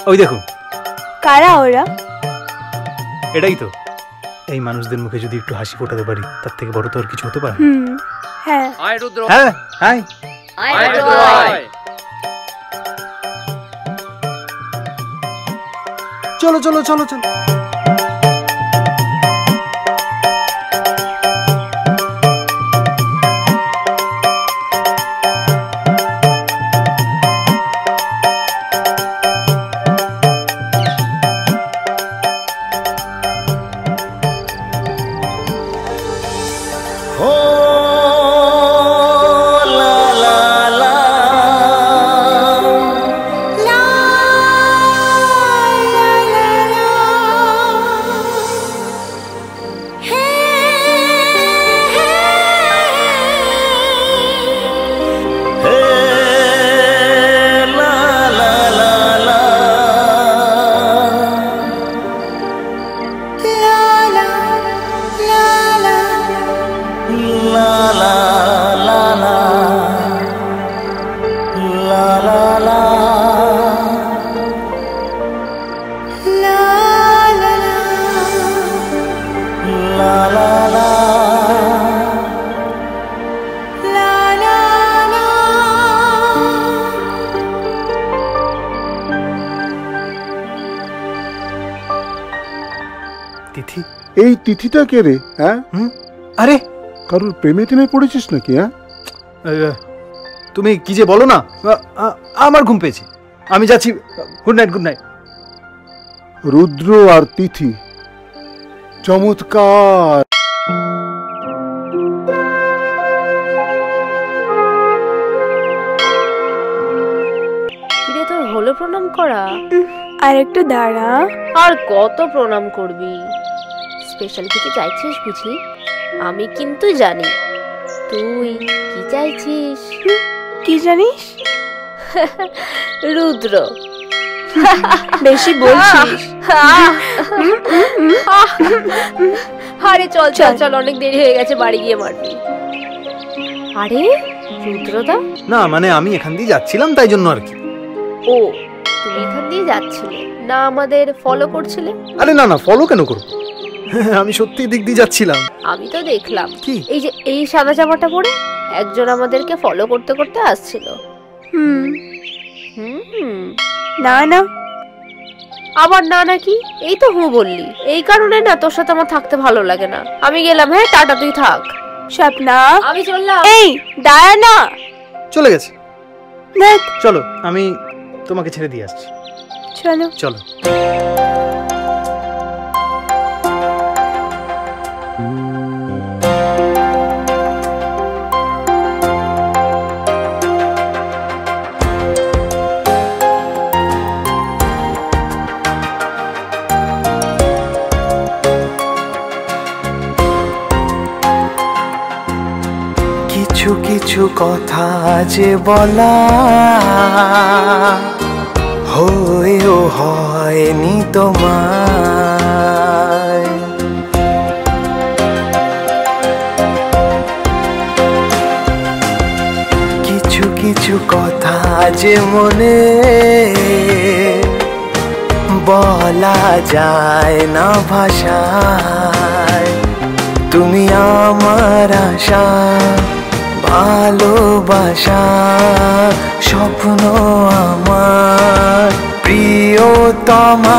ওই দেখো। কারা ওরা? এটাই তো, এই মানুষদের মুখে যদি একটু হাসি ফোটাতে পারি তার থেকে বড় তো আর কিছু হতে পারে। হ্যাঁ। হাই রুদ্র। হ্যাঁ, হাই। হাই রুদ্র। চলো চলো চলো চলো। তিথি, এই তিথিটা কে রে? হ্যাঁ, আরে কারোর প্রেমে টেমে পড়েছিস নাকি? হ্যাঁ, তুমি কি যে বলো না, আমার ঘুম পেয়েছে, আমি যাচ্ছি। Good night. Good night. Rudra আর তিথি, চমৎকার। কিরে, তোর হলো প্রণাম করা? আর একটু দাঁড়া। আর কত প্রণাম করবি? স্পেশাল কিছু চাইছিস বুঝি? আমি কিন্তু জানি তুই কি চাইছিস। কি জানিস? রুদ্র। বেশি বলছিস। আরে চল চল চল, অনেক দেরি হয়ে গেছে, বাড়ি গিয়ে মারবি। আরে রুদ্রদা? না মানে আমি এখান দিয়ে যাচ্ছিলাম তাই জন্য আর কি। ও, তুমি এখান দিয়ে যাচ্ছিলে না, আমাদের ফলো করছিলে? আরে না না, ফলো কেন করবো, আমি সত্যি দিক দিয়ে যাচ্ছিলাম। আমি তো দেখলাম কি, এই যে এই সাদা জামাটা পরে একজন আমাদেরকে ফলো করতে করতে আসছিল। না না। আবার না নাকি? এই তো হুঁ বললি, এই কারণে না তোর সাথে আমার থাকতে ভালো লাগে না। আমি গেলাম। হ্যাঁ, টাটা, তুই থাক। স্বপ্না, আমি চললাম। এই দাঁড়া না। চলে গেছে। দেখ, চলো আমি তোমাকে ছেড়ে দিয়ে আসছি। চলো চলো। কিছু কিছু কথা যে বলা হয়েও হয়নি তোমায়। কিছু কিছু কথা যে মনে বলা যায় না ভাষায়। তুমি আমার আশা, ভালোবাসা, স্বপ্ন আমার প্রিয়তমা।